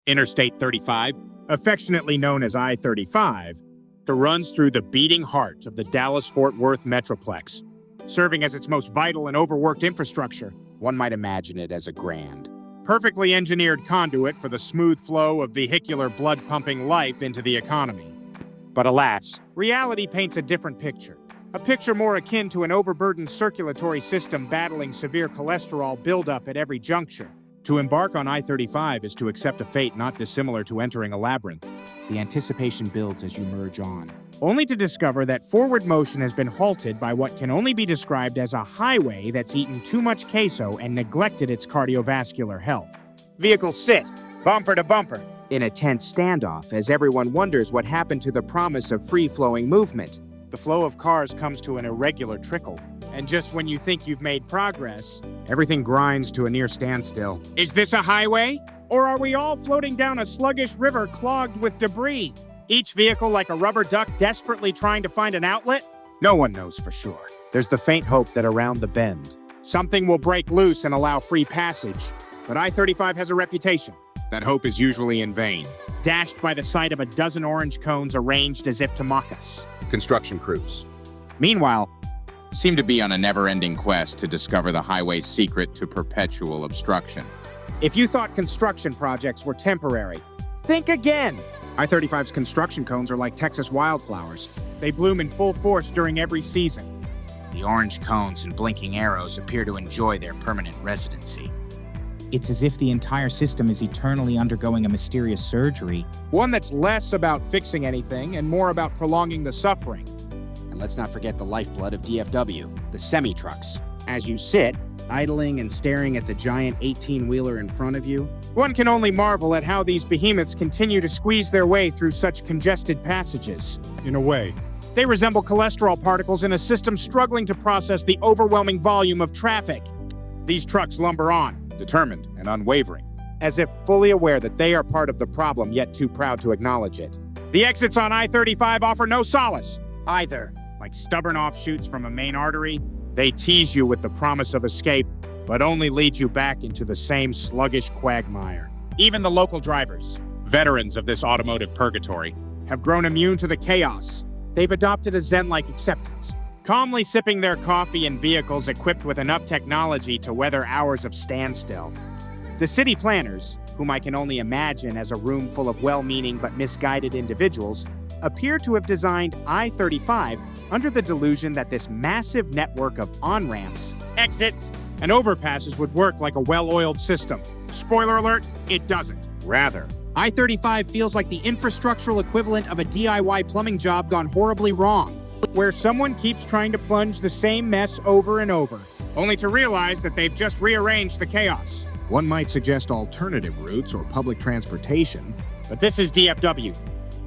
Interstate 35, affectionately known as I-35, runs through the beating heart of the Dallas-Fort Worth Metroplex, serving as its most vital and overworked infrastructure. One might imagine it as a grand, perfectly engineered conduit for the smooth flow of vehicular blood-pumping life into the economy. But alas, reality paints a different picture. A picture more akin to an overburdened circulatory system battling severe cholesterol buildup at every juncture. To embark on I-35 is to accept a fate not dissimilar to entering a labyrinth. The anticipation builds as you merge on, only to discover that forward motion has been halted by what can only be described as a highway that's eaten too much queso and neglected its cardiovascular health. Vehicles sit, bumper to bumper, in a tense standoff as everyone wonders what happened to the promise of free-flowing movement. The flow of cars comes to an irregular trickle, and just when you think you've made progress, everything grinds to a near standstill. Is this a highway? Or are we all floating down a sluggish river clogged with debris? Each vehicle like a rubber duck desperately trying to find an outlet? No one knows for sure. There's the faint hope that around the bend, something will break loose and allow free passage. But I-35 has a reputation. That hope is usually in vain, dashed by the sight of a dozen orange cones arranged as if to mock us. Construction crews, meanwhile, seem to be on a never-ending quest to discover the highway's secret to perpetual obstruction. If you thought construction projects were temporary, think again! I-35's construction cones are like Texas wildflowers. They bloom in full force during every season. The orange cones and blinking arrows appear to enjoy their permanent residency. It's as if the entire system is eternally undergoing a mysterious surgery. One that's less about fixing anything and more about prolonging the suffering. And let's not forget the lifeblood of DFW, the semi-trucks. As you sit, idling and staring at the giant 18-wheeler in front of you, one can only marvel at how these behemoths continue to squeeze their way through such congested passages. In a way, they resemble cholesterol particles in a system struggling to process the overwhelming volume of traffic. These trucks lumber on, determined and unwavering, as if fully aware that they are part of the problem yet too proud to acknowledge it. The exits on I-35 offer no solace, either. Like stubborn offshoots from a main artery, they tease you with the promise of escape, but only lead you back into the same sluggish quagmire. Even the local drivers, veterans of this automotive purgatory, have grown immune to the chaos. They've adopted a zen-like acceptance, calmly sipping their coffee in vehicles equipped with enough technology to weather hours of standstill. The city planners, whom I can only imagine as a room full of well-meaning but misguided individuals, appear to have designed I-35 under the delusion that this massive network of on-ramps, exits, and overpasses would work like a well-oiled system. Spoiler alert, it doesn't. Rather, I-35 feels like the infrastructural equivalent of a DIY plumbing job gone horribly wrong, where someone keeps trying to plunge the same mess over and over, only to realize that they've just rearranged the chaos. One might suggest alternative routes or public transportation, but this is DFW.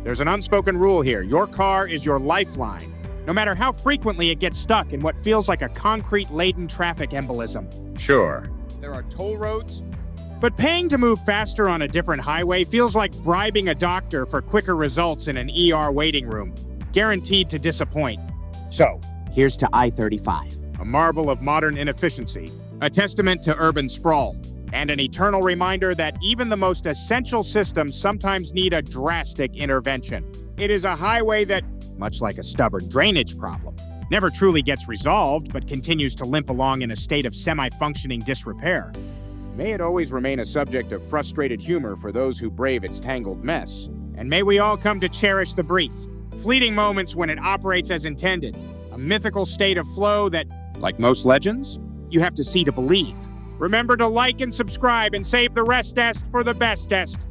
There's an unspoken rule here. Your car is your lifeline, no matter how frequently it gets stuck in what feels like a concrete-laden traffic embolism. Sure, there are toll roads, but paying to move faster on a different highway feels like bribing a doctor for quicker results in an ER waiting room, guaranteed to disappoint. So, here's to I-35, a marvel of modern inefficiency, a testament to urban sprawl, and an eternal reminder that even the most essential systems sometimes need a drastic intervention. It is a highway that, much like a stubborn drainage problem, never truly gets resolved but continues to limp along in a state of semi-functioning disrepair. May it always remain a subject of frustrated humor for those who brave its tangled mess. And may we all come to cherish the brief, fleeting moments when it operates as intended, a mythical state of flow that, like most legends, you have to see to believe. Remember to like and subscribe and save the restest for the bestest.